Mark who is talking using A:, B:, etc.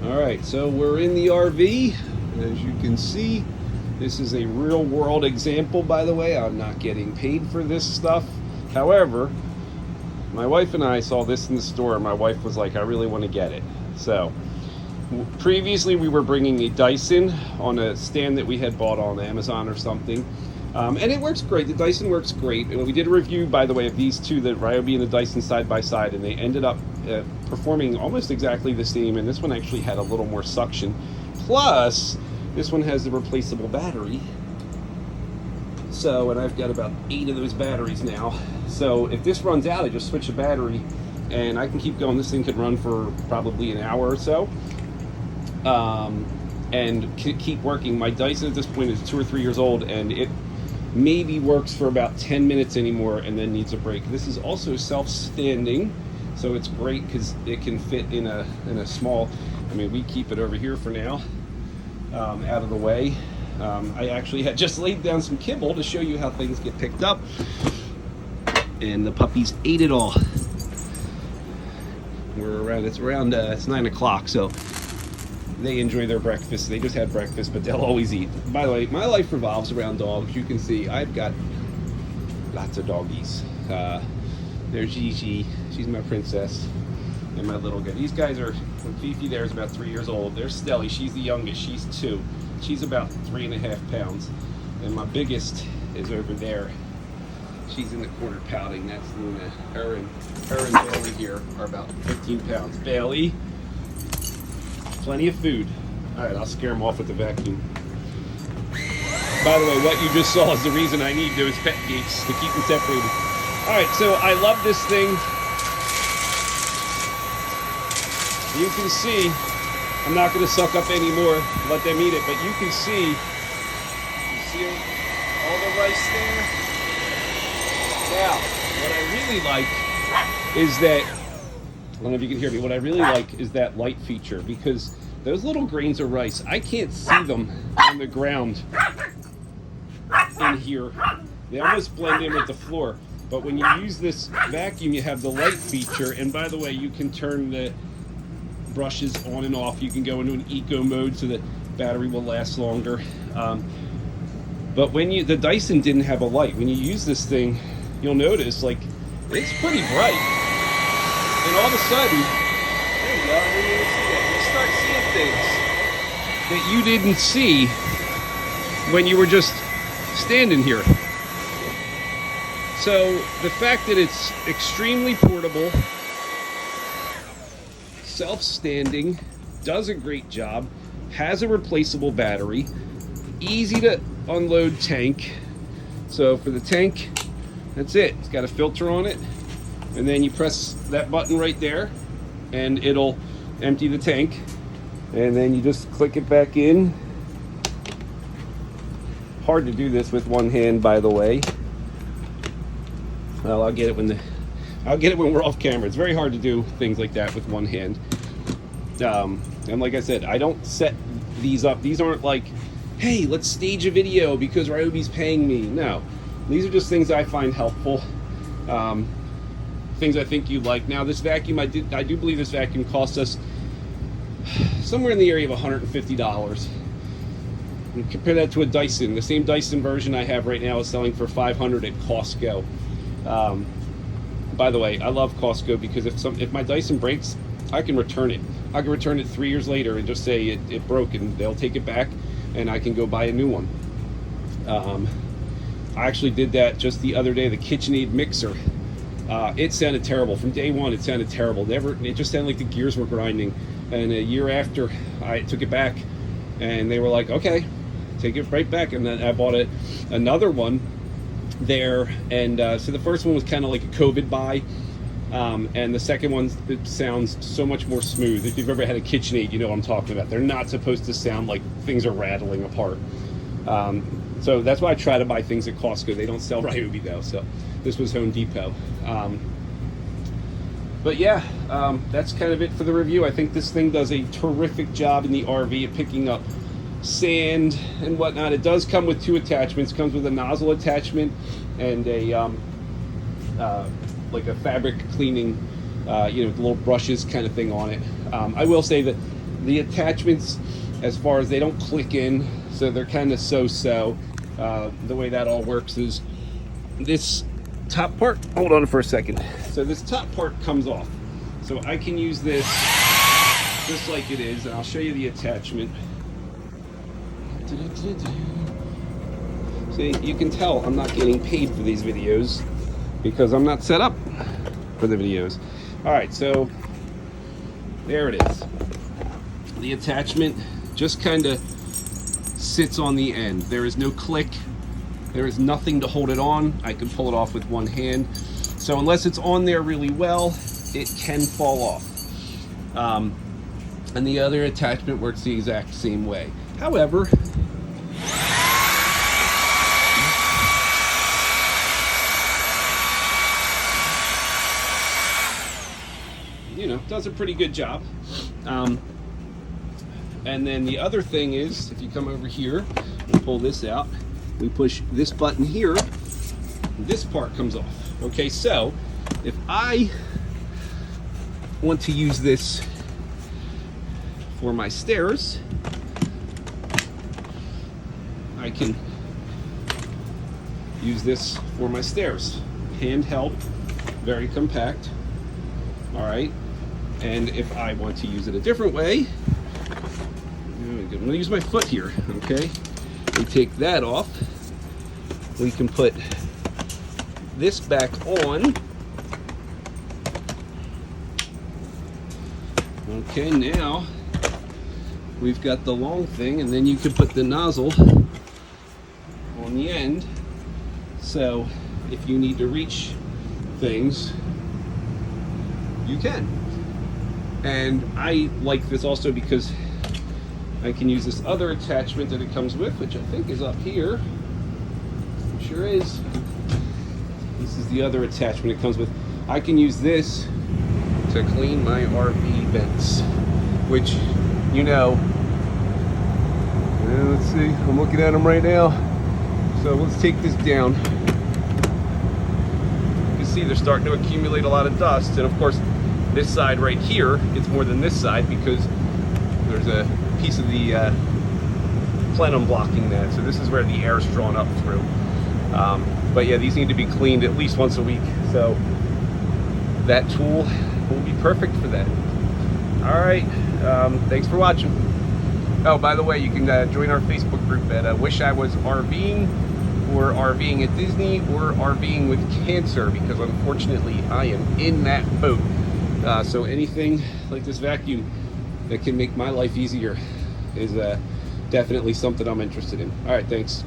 A: All right, so we're in the RV. As you can see, this is a real world example, by the way. I'm not getting paid for this stuff. However, my wife and I saw this in the store, and my wife was like, I really want to get it. So previously we were bringing a Dyson on a stand that we had bought on Amazon or something. And it works great. The Dyson works great. And we did a review, by the way, of these two, the Ryobi and the Dyson side by side, and they ended up performing almost exactly the same. And this one actually had a little more suction. Plus, this one has the replaceable battery. So, and I've got about 8 of those batteries now. So if this runs out, I just switch the battery and I can keep going. This thing could run for probably an hour or so. And keep working. My Dyson at this point is 2 or 3 years old, and it maybe works for about 10 minutes anymore and then needs a break. This is also self-standing, so it's great because it can fit in a small, I mean, we keep it over here for now, out of the way. I actually had just laid down some kibble to show you how things get picked up, and the puppies ate it all. It's 9 o'clock, so they enjoy their breakfast. They just had breakfast, but they'll always eat. By the way, my life revolves around dogs. You can see I've got lots of doggies. There's Gigi. She's my princess. And my little guy. These guys are, Fifi there is about 3 years old. There's Stelly. She's the youngest. She's 2. She's about 3.5 pounds. And my biggest is over there. She's in the corner pouting. That's Luna. Her and Bailey here are about 15 pounds. Bailey. Plenty of food. All right, I'll scare them off with the vacuum. By the way, what you just saw is the reason I need those pet gates, to keep them separated. All right, so I love this thing. You can see, I'm not going to suck up anymore, let them eat it, but you can see all the rice there? Now, what I really like is that, I don't know if you can hear me. What I really like is that light feature, because those little grains of rice, I can't see them on the ground in here. They almost blend in with the floor. But when you use this vacuum, you have the light feature. And by the way, you can turn the brushes on and off. You can go into an eco mode so the battery will last longer. But when the Dyson didn't have a light. When you use this thing, you'll notice, like, it's pretty bright. And all of a sudden, there you go, you start seeing things that you didn't see when you were just standing here. So the fact that it's extremely portable, self-standing, does a great job, has a replaceable battery, easy to unload tank. So for the tank, that's it. It's got a filter on it. And then you press that button right there and it'll empty the tank, and then you just click it back in. Hard to do this with one hand, by the way. Well, I'll get it when we're off camera. It's very hard to do things like that with one hand. And like I said, I don't set these up. These aren't like, hey, let's stage a video because Ryobi's paying me. No, these are just things I find helpful. Things I think you like. Now, this vacuum, I do believe this vacuum cost us somewhere in the area of $150. And compare that to a Dyson. The same Dyson version I have right now is selling for $500 at Costco. By the way, I love Costco because if my Dyson breaks, I can return it. I can return it 3 years later and just say it broke, and they'll take it back, and I can go buy a new one. I actually did that just the other day. The KitchenAid mixer. It sounded terrible. From day one, it sounded terrible. It just sounded like the gears were grinding. And a year after, I took it back, and they were like, okay, take it right back. And then I bought another one there. And so the first one was kind of like a COVID buy. And the second one, it sounds so much more smooth. If you've ever had a KitchenAid, you know what I'm talking about. They're not supposed to sound like things are rattling apart. So that's why I try to buy things at Costco. They don't sell Ryobi though, so this was Home Depot. But yeah, that's kind of it for the review. I think this thing does a terrific job in the RV at picking up sand and whatnot. It does come with 2 attachments. It comes with a nozzle attachment and a like a fabric cleaning, little brushes kind of thing on it. I will say that The attachments, as far as they don't click in, so they're kind of so-so. The way that all works is this top part, hold on for a second. So this top part comes off. So I can use this just like it is, and I'll show you the attachment. See, you can tell I'm not getting paid for these videos because I'm not set up for the videos. All right, so there it is. The attachment just kind of sits on the end. There is no click. There is nothing to hold it on. I can pull it off with one hand. So unless it's on there really well, it can fall off. And the other attachment works the exact same way. However, you know, does a pretty good job. And then the other thing is, if you come over here and pull this out, we push this button here, this part comes off. Okay, so if I want to use this for my stairs, I can use this for my stairs. Handheld, very compact. All right, and if I want to use it a different way, I'm going to use my foot here. Okay, we take that off. We can put this back on. Okay, now we've got the long thing, and then you can put the nozzle on the end. So if you need to reach things, you can. And I like this also because I can use this other attachment that it comes with, which I think is up here. It sure is. This is the other attachment it comes with. I can use this to clean my RV vents, which, you know, let's see, I'm looking at them right now. So let's take this down. You can see they're starting to accumulate a lot of dust, and of course this side right here gets more than this side because there's a piece of the plenum blocking that. So this is where the air is drawn up through. But yeah, these need to be cleaned at least once a week. So that tool will be perfect for that. All right, thanks for watching. Oh, by the way, you can join our Facebook group at Wish I Was RVing, or RVing at Disney, or RVing with Cancer, because unfortunately I am in that boat. So anything like this vacuum that can make my life easier is definitely something I'm interested in. All right, thanks.